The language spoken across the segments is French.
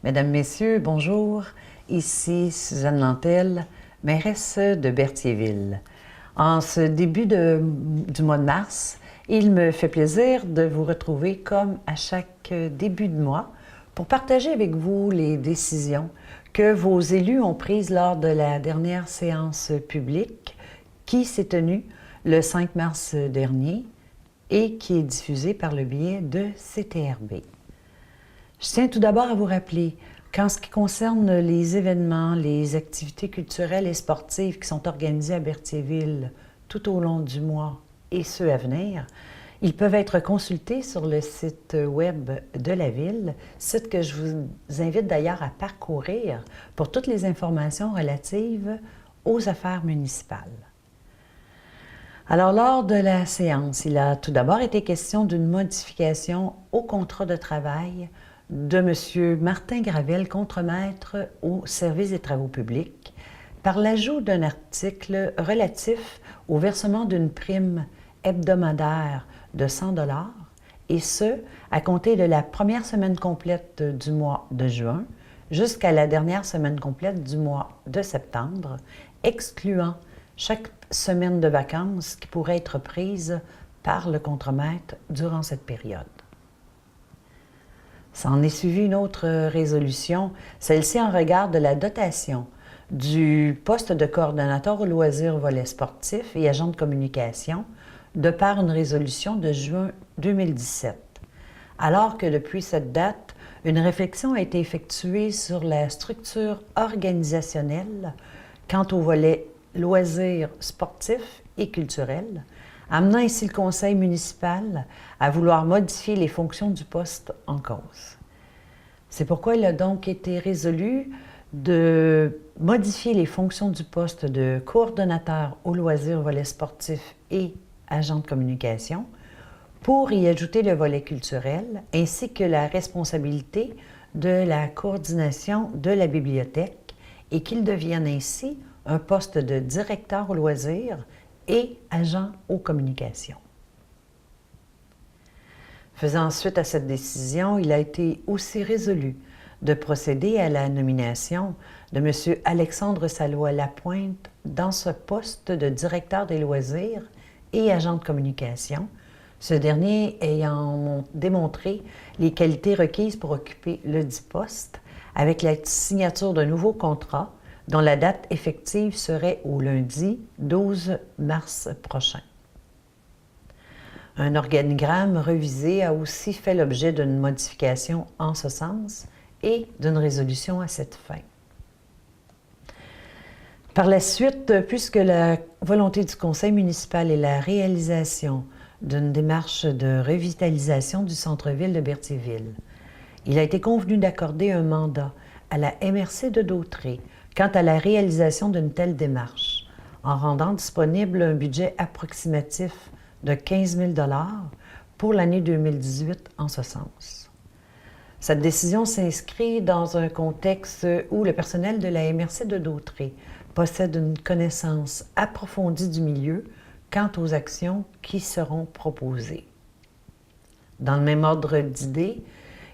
Mesdames, Messieurs, bonjour. Ici Suzanne Nantel, mairesse de Berthierville. En ce début du mois de mars, il me fait plaisir de vous retrouver comme à chaque début de mois pour partager avec vous les décisions que vos élus ont prises lors de la dernière séance publique qui s'est tenue le 5 mars dernier et qui est diffusée par le biais de CTRB. Je tiens tout d'abord à vous rappeler qu'en ce qui concerne les événements, les activités culturelles et sportives qui sont organisées à Berthierville tout au long du mois et ceux à venir, ils peuvent être consultés sur le site web de la Ville, site que je vous invite d'ailleurs à parcourir pour toutes les informations relatives aux affaires municipales. Alors, lors de la séance, il a tout d'abord été question d'une modification au contrat de travail de M. Martin Gravel, contremaître au service des travaux publics, par l'ajout d'un article relatif au versement d'une prime hebdomadaire de 100 $, et ce, à compter de la première semaine complète du mois de juin jusqu'à la dernière semaine complète du mois de septembre, excluant chaque semaine de vacances qui pourrait être prise par le contremaître durant cette période. S'en est suivi une autre résolution, celle-ci en regard de la dotation du poste de coordonnateur aux loisirs volet sportif et agent de communication, de par une résolution de juin 2017. Alors que depuis cette date, une réflexion a été effectuée sur la structure organisationnelle quant au volet loisirs sportifs et culturels, amenant ainsi le conseil municipal à vouloir modifier les fonctions du poste en cause. C'est pourquoi il a donc été résolu de modifier les fonctions du poste de coordonnateur aux loisirs volet sportif et agent de communication pour y ajouter le volet culturel ainsi que la responsabilité de la coordination de la bibliothèque et qu'il devienne ainsi un poste de directeur aux loisirs et agent aux communications. Faisant suite à cette décision, il a été aussi résolu de procéder à la nomination de M. Alexandre Salois-Lapointe dans ce poste de directeur des loisirs et agent de communication, ce dernier ayant démontré les qualités requises pour occuper le dit poste, avec la signature d'un nouveau contrat dont la date effective serait au lundi 12 mars prochain. Un organigramme revisé a aussi fait l'objet d'une modification en ce sens et d'une résolution à cette fin. Par la suite, puisque la volonté du conseil municipal est la réalisation d'une démarche de revitalisation du centre-ville de Berthierville, il a été convenu d'accorder un mandat à la MRC de Dautré quant à la réalisation d'une telle démarche, en rendant disponible un budget approximatif de 15 000 $ pour l'année 2018 en ce sens. Cette décision s'inscrit dans un contexte où le personnel de la MRC de Dautré possède une connaissance approfondie du milieu quant aux actions qui seront proposées. Dans le même ordre d'idées,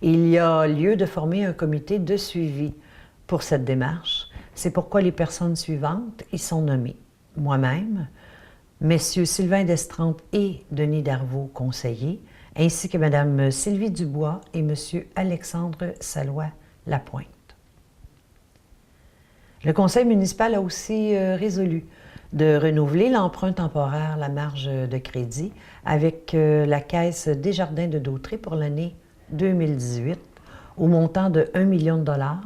il y a lieu de former un comité de suivi pour cette démarche. C'est pourquoi les personnes suivantes y sont nommées. Moi-même, messieurs Sylvain Destrempe et Denis Darvaux, conseillers, ainsi que Mme Sylvie Dubois et M. Alexandre Salois-Lapointe. Le conseil municipal a aussi résolu de renouveler l'emprunt temporaire, la marge de crédit, avec la Caisse Desjardins de Dautré pour l'année 2018, au montant de 1 million de $,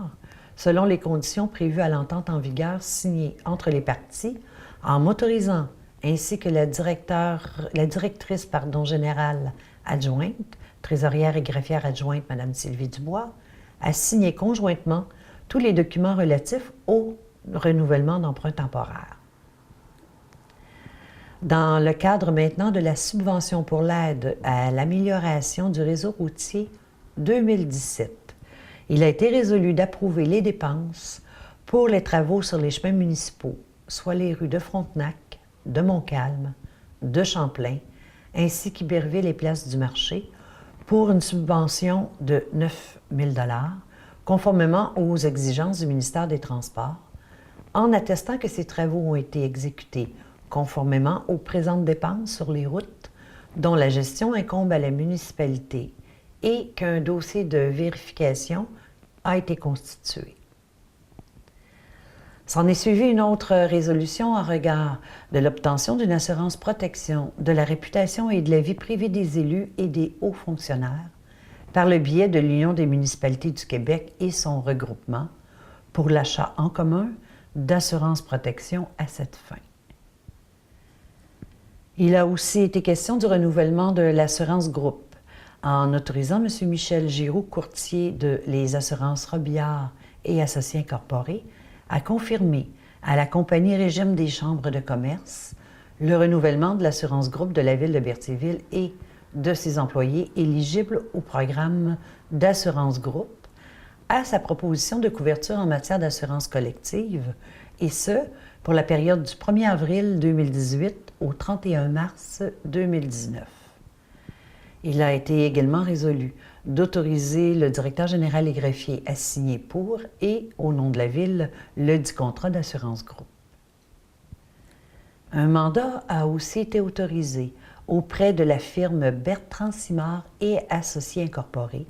selon les conditions prévues à l'entente en vigueur signée entre les parties, en m'autorisant ainsi que la directrice générale adjointe, trésorière et greffière adjointe, Mme Sylvie Dubois, à signer conjointement tous les documents relatifs au renouvellement d'emprunt temporaire. Dans le cadre maintenant de la subvention pour l'aide à l'amélioration du réseau routier 2017, il a été résolu d'approuver les dépenses pour les travaux sur les chemins municipaux, soit les rues de Frontenac, de Montcalm, de Champlain, ainsi qu'Iberville et Place du Marché, pour une subvention de 9 000 $, conformément aux exigences du ministère des Transports, en attestant que ces travaux ont été exécutés conformément aux présentes dépenses sur les routes dont la gestion incombe à la municipalité et qu'un dossier de vérification a été constitué. S'en est suivi une autre résolution en regard de l'obtention d'une assurance protection de la réputation et de la vie privée des élus et des hauts fonctionnaires par le biais de l'Union des municipalités du Québec et son regroupement pour l'achat en commun d'assurance protection à cette fin. Il a aussi été question du renouvellement de l'assurance groupe en autorisant M. Michel Giroux, courtier de Les Assurances Robillard et Associés Incorporés, à confirmer à la Compagnie Régime des chambres de commerce le renouvellement de l'assurance groupe de la Ville de Berthierville et de ses employés éligibles au programme d'assurance groupe à sa proposition de couverture en matière d'assurance collective, et ce, pour la période du 1er avril 2018 au 31 mars 2019. Il a été également résolu d'autoriser le directeur général et greffier à signer pour et au nom de la Ville le dit contrat d'assurance groupe. Un mandat a aussi été autorisé auprès de la firme Bertrand Simard et Associés Incorporés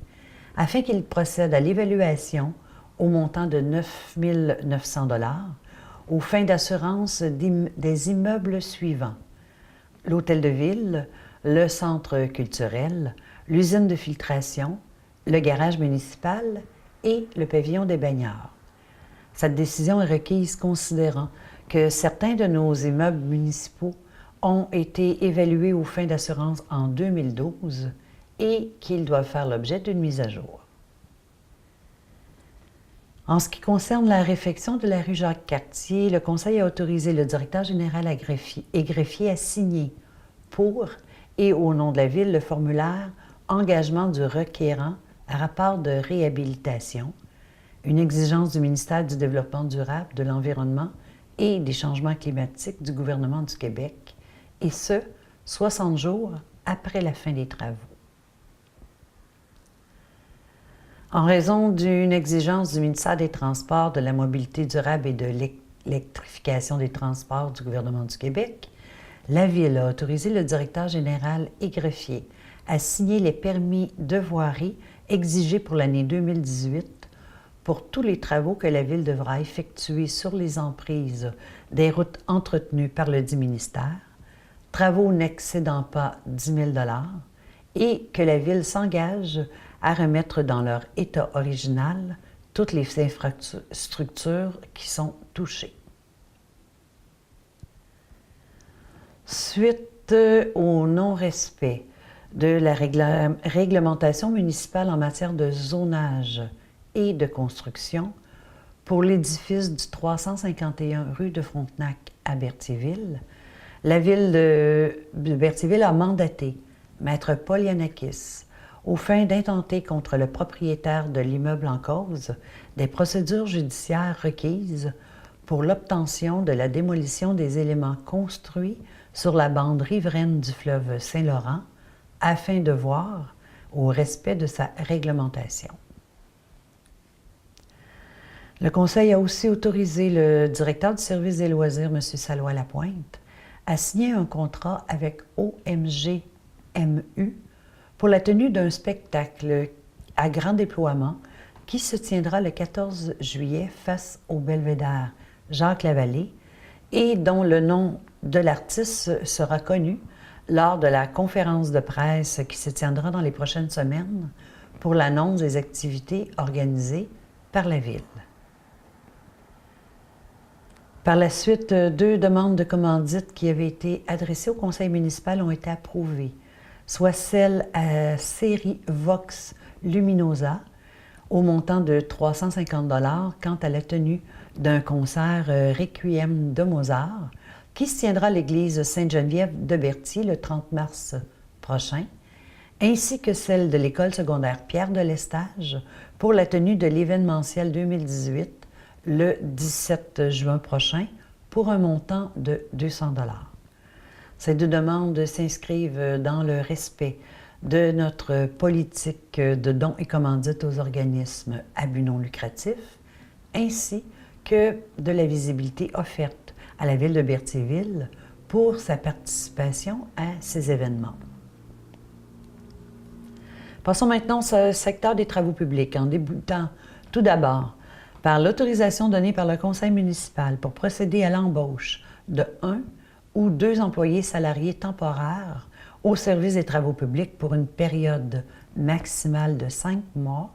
afin qu'il procède à l'évaluation au montant de 9 900 $ aux fins d'assurance des immeubles suivants: l'hôtel de ville, le centre culturel, l'usine de filtration, le garage municipal et le pavillon des baignards. Cette décision est requise considérant que certains de nos immeubles municipaux ont été évalués aux fins d'assurance en 2012 et qu'ils doivent faire l'objet d'une mise à jour. En ce qui concerne la réfection de la rue Jacques-Cartier, le Conseil a autorisé le directeur général et greffier à signer pour et au nom de la Ville le formulaire « Engagement du requérant à rapport de réhabilitation », une exigence du ministère du Développement durable, de l'Environnement et des Changements climatiques du gouvernement du Québec, et ce, 60 jours après la fin des travaux. En raison d'une exigence du ministère des Transports, de la Mobilité durable et de l'électrification des transports du gouvernement du Québec, la Ville a autorisé le directeur général et greffier à signer les permis de voirie exigés pour l'année 2018 pour tous les travaux que la Ville devra effectuer sur les emprises des routes entretenues par le dit ministère, travaux n'excédant pas 10 000 $ et que la Ville s'engage à remettre dans leur état original toutes les infrastructures qui sont touchées. Suite au non-respect de la réglementation municipale en matière de zonage et de construction pour l'édifice du 351 rue de Frontenac à Berthierville, la Ville de Berthierville a mandaté Maître Paul Yanakis aux fins d'intenter contre le propriétaire de l'immeuble en cause des procédures judiciaires requises pour l'obtention de la démolition des éléments construits sur la bande riveraine du fleuve Saint-Laurent afin de voir au respect de sa réglementation. Le Conseil a aussi autorisé le directeur du service des loisirs, M. Salois Lapointe, à signer un contrat avec OMG MU pour la tenue d'un spectacle à grand déploiement qui se tiendra le 14 juillet face au belvédère Jacques-Lavallée et dont le nom de l'artiste sera connu lors de la conférence de presse qui se tiendra dans les prochaines semaines pour l'annonce des activités organisées par la Ville. Par la suite, 2 demandes de commandite qui avaient été adressées au conseil municipal ont été approuvées, soit celle à Série Vox Luminosa, au montant de 350 $ quant à la tenue d'un concert Requiem de Mozart, qui se tiendra à l'église Sainte-Geneviève de Berthier le 30 mars prochain, ainsi que celle de l'école secondaire Pierre de Lestage pour la tenue de l'événementiel 2018 le 17 juin prochain pour un montant de 200 $. Ces 2 demandes s'inscrivent dans le respect de notre politique de dons et commandites aux organismes à but non lucratif, ainsi que de la visibilité offerte à la Ville de Berthierville pour sa participation à ces événements. Passons maintenant au secteur des travaux publics, en débutant tout d'abord par l'autorisation donnée par le conseil municipal pour procéder à l'embauche de 1 ou 2 employés salariés temporaires au service des travaux publics pour une période maximale de 5 mois,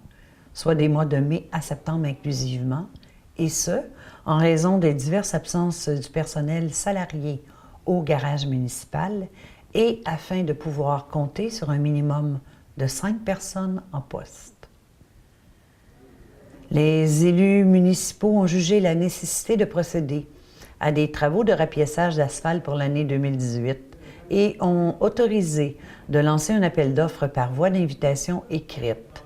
soit des mois de mai à septembre inclusivement, et ce, en raison des diverses absences du personnel salarié au garage municipal et afin de pouvoir compter sur un minimum de 5 personnes en poste. Les élus municipaux ont jugé la nécessité de procéder à des travaux de rapiessage d'asphalte pour l'année 2018 et ont autorisé de lancer un appel d'offres par voie d'invitation écrite.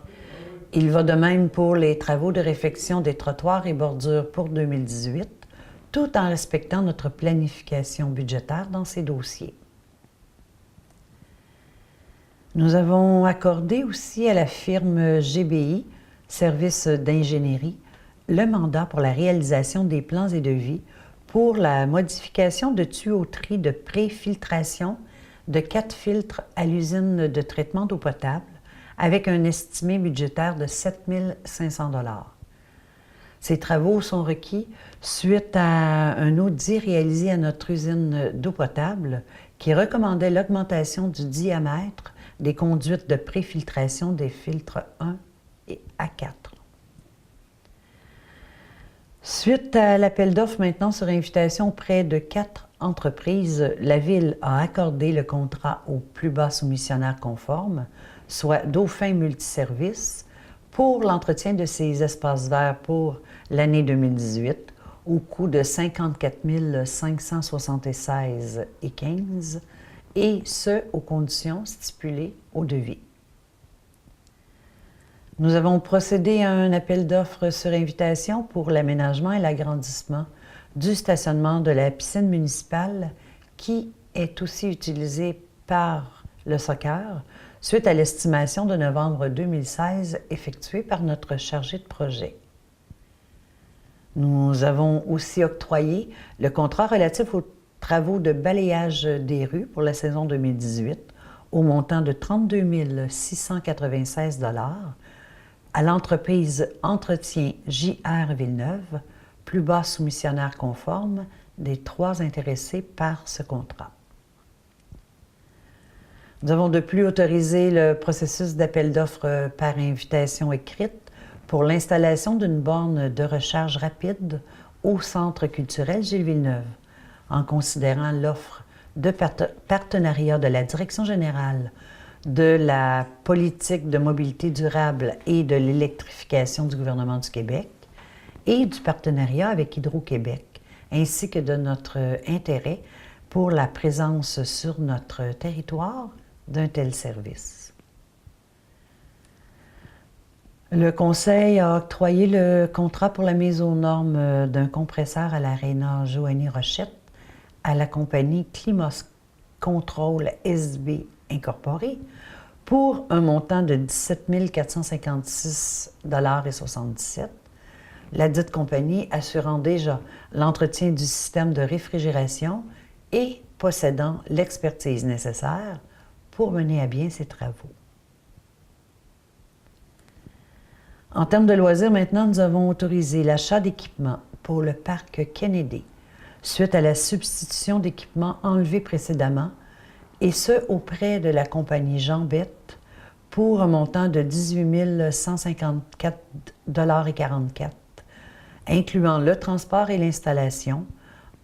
Il va de même pour les travaux de réfection des trottoirs et bordures pour 2018, tout en respectant notre planification budgétaire dans ces dossiers. Nous avons accordé aussi à la firme GBI, Service d'ingénierie, le mandat pour la réalisation des plans et devis pour la modification de tuyauterie de pré-filtration de 4 filtres à l'usine de traitement d'eau potable avec un estimé budgétaire de 7 500 $. Ces travaux sont requis suite à un audit réalisé à notre usine d'eau potable qui recommandait l'augmentation du diamètre des conduites de préfiltration des filtres 1 et A4. Suite à l'appel d'offres maintenant sur invitation auprès de 4 entreprises, la Ville a accordé le contrat au plus bas soumissionnaire conforme, soit Dauphin Multiservices, pour l'entretien de ces espaces verts pour l'année 2018 au coût de 54 576,15 et ce, aux conditions stipulées au devis. Nous avons procédé à un appel d'offres sur invitation pour l'aménagement et l'agrandissement du stationnement de la piscine municipale qui est aussi utilisée par le soccer suite à l'estimation de novembre 2016 effectuée par notre chargé de projet. Nous avons aussi octroyé le contrat relatif aux travaux de balayage des rues pour la saison 2018 au montant de 32 696 $ à l'entreprise Entretien JR Villeneuve, plus bas soumissionnaire conforme des 3 intéressés par ce contrat. Nous avons de plus autorisé le processus d'appel d'offres par invitation écrite pour l'installation d'une borne de recharge rapide au Centre culturel Gilles Villeneuve, en considérant l'offre de partenariat de la Direction générale de la politique de mobilité durable et de l'électrification du gouvernement du Québec et du partenariat avec Hydro-Québec, ainsi que de notre intérêt pour la présence sur notre territoire d'un tel service. Le Conseil a octroyé le contrat pour la mise aux normes d'un compresseur à l'aréna Joanie Rochette à la compagnie Climat Control SB Incorporé pour un montant de 17 456,77 $. La dite compagnie assurant déjà l'entretien du système de réfrigération et possédant l'expertise nécessaire pour mener à bien ces travaux. En termes de loisirs, maintenant, nous avons autorisé l'achat d'équipements pour le parc Kennedy suite à la substitution d'équipements enlevés précédemment, et ce auprès de la compagnie Jean-Bette pour un montant de 18 154,44 $, incluant le transport et l'installation,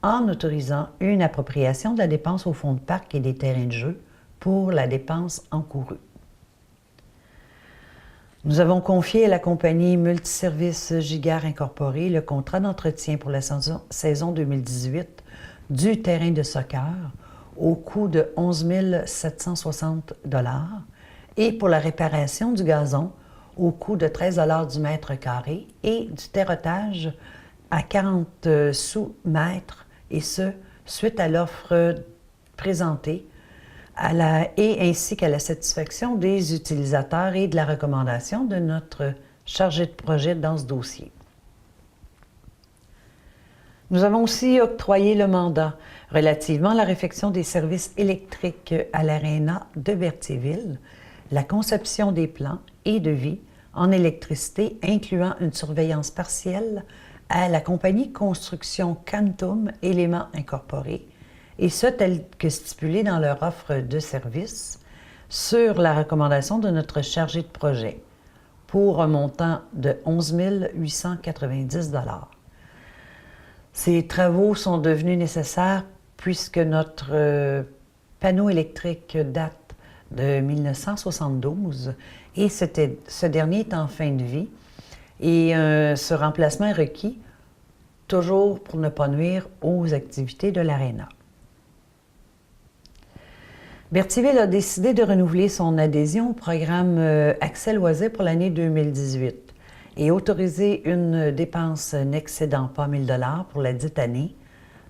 en autorisant une appropriation de la dépense au fonds de parc et des terrains de jeu pour la dépense encourue. Nous avons confié à la compagnie Multiservices Giguère Incorporé le contrat d'entretien pour la saison 2018 du terrain de soccer au coût de 11 760 $ et pour la réparation du gazon au coût de 13 $ du mètre carré et du terretage à 40 sous mètre, et ce, suite à l'offre présentée et ainsi qu'à la satisfaction des utilisateurs et de la recommandation de notre chargé de projet dans ce dossier. Nous avons aussi octroyé le mandat relativement à la réfection des services électriques à l'Aréna de Berthierville, la conception des plans et devis en électricité, incluant une surveillance partielle à la compagnie Construction Quantum Éléments Incorporés, et ce tel que stipulé dans leur offre de service sur la recommandation de notre chargé de projet, pour un montant de 11 890 $. Ces travaux sont devenus nécessaires puisque notre panneau électrique date de 1972 et ce dernier est en fin de vie et ce remplacement est requis toujours pour ne pas nuire aux activités de l'Aréna. Berthierville a décidé de renouveler son adhésion au programme Accès Loisirs pour l'année 2018 et autoriser une dépense n'excédant pas 1 000 $ pour la dite année,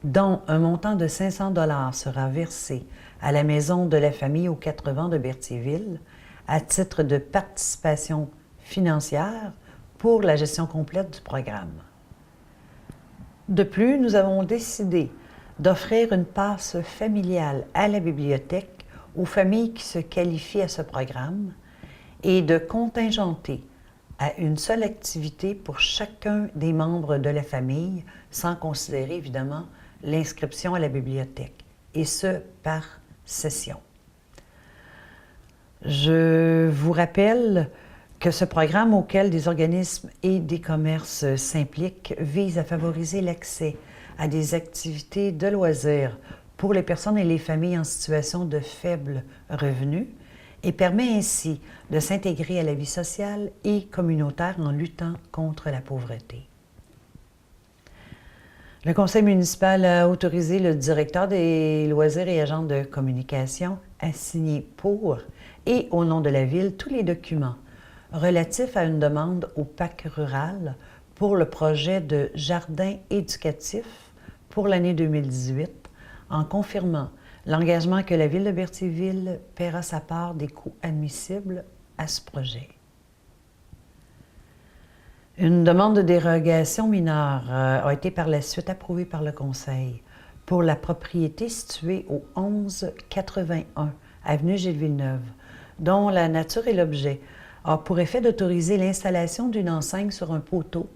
dont un montant de 500 $ sera versé à la Maison de la Famille aux 80 de Berthierville à titre de participation financière pour la gestion complète du programme. De plus, nous avons décidé d'offrir une passe familiale à la bibliothèque aux familles qui se qualifient à ce programme et de contingenter à une seule activité pour chacun des membres de la famille, sans considérer évidemment l'inscription à la bibliothèque, et ce, par session. Je vous rappelle que ce programme auquel des organismes et des commerces s'impliquent vise à favoriser l'accès à des activités de loisirs pour les personnes et les familles en situation de faible revenu et permet ainsi de s'intégrer à la vie sociale et communautaire en luttant contre la pauvreté. Le conseil municipal a autorisé le directeur des loisirs et agents de communication à signer pour et au nom de la Ville tous les documents relatifs à une demande au PAC rural pour le projet de jardin éducatif pour l'année 2018 en confirmant l'engagement que la Ville de Berthierville paiera sa part des coûts admissibles à ce projet. Une demande de dérogation mineure a été par la suite approuvée par le Conseil pour la propriété située au 1181 avenue Gilles-Villeneuve, dont la nature et l'objet a pour effet d'autoriser l'installation d'une enseigne sur un poteau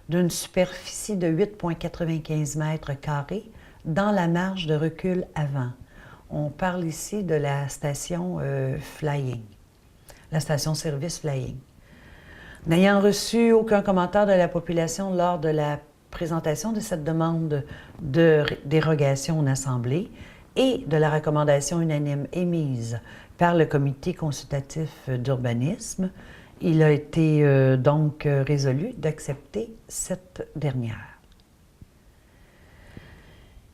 d'une superficie de 8,95 m² dans la marge de recul avant. On parle ici de la station Flying, la station-service Flying. N'ayant reçu aucun commentaire de la population lors de la présentation de cette demande de dérogation en Assemblée et de la recommandation unanime émise par le Comité consultatif d'urbanisme, il a été donc résolu d'accepter cette dernière.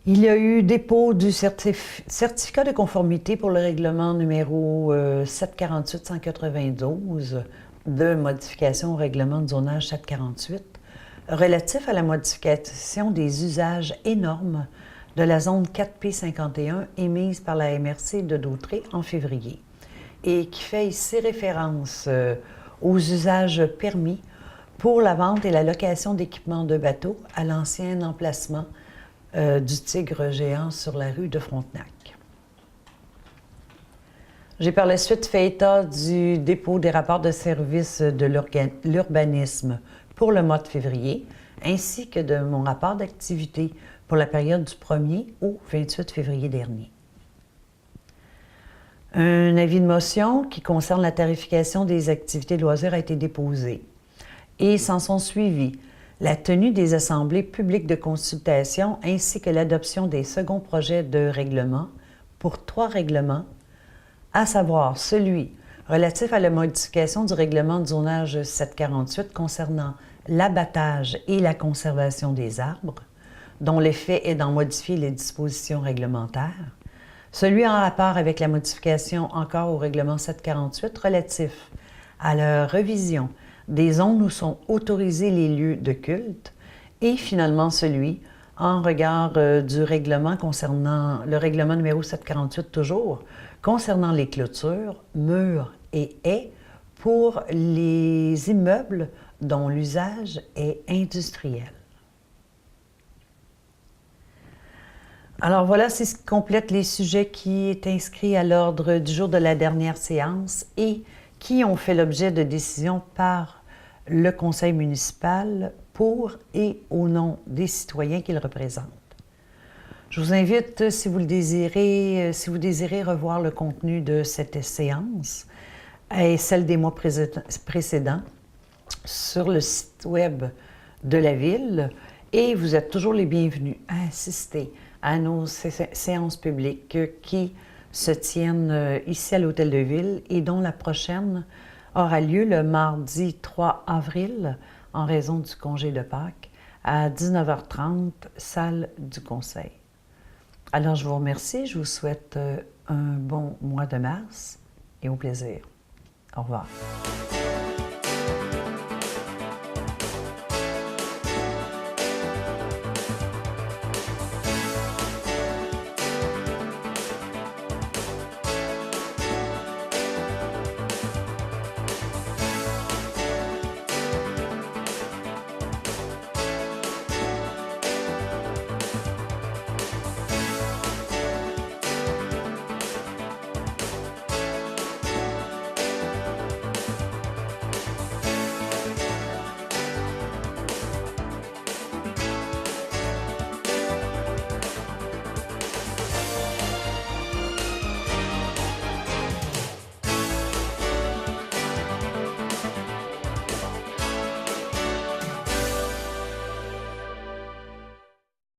Il y a eu dépôt du certificat de conformité pour le règlement numéro 748-192 de modification au règlement de zonage 748 relatif à la modification des usages et normes de la zone 4P51 émise par la MRC de Dautré en février et qui fait ici référence aux usages permis pour la vente et la location d'équipements de bateaux à l'ancien emplacement du Tigre géant sur la rue de Frontenac. J'ai par la suite fait état du dépôt des rapports de service de l'urbanisme pour le mois de février, ainsi que de mon rapport d'activité pour la période du 1er au 28 février dernier. Un avis de motion qui concerne la tarification des activités de loisirs a été déposé et s'en sont suivis la tenue des assemblées publiques de consultation ainsi que l'adoption des seconds projets de règlement pour 3 règlements, à savoir celui relatif à la modification du règlement de zonage 748 concernant l'abattage et la conservation des arbres, dont l'effet est d'en modifier les dispositions réglementaires, celui en rapport avec la modification encore au règlement 748 relatif à la revision des zones où sont autorisés les lieux de culte, et finalement celui en regard du règlement concernant, le règlement numéro 748 toujours, concernant les clôtures, murs et haies pour les immeubles dont l'usage est industriel. Alors voilà, c'est ce qui complète les sujets qui est inscrit à l'ordre du jour de la dernière séance et qui ont fait l'objet de décisions par le conseil municipal pour et au nom des citoyens qu'il représente. Je vous invite, si vous désirez revoir le contenu de cette séance et celle des mois précédents sur le site web de la Ville, et vous êtes toujours les bienvenus à assister à nos séances publiques qui se tiennent ici à l'Hôtel de Ville et dont la prochaine aura lieu le mardi 3 avril en raison du congé de Pâques à 19h30, salle du Conseil. Alors je vous remercie, je vous souhaite un bon mois de mars et au plaisir. Au revoir.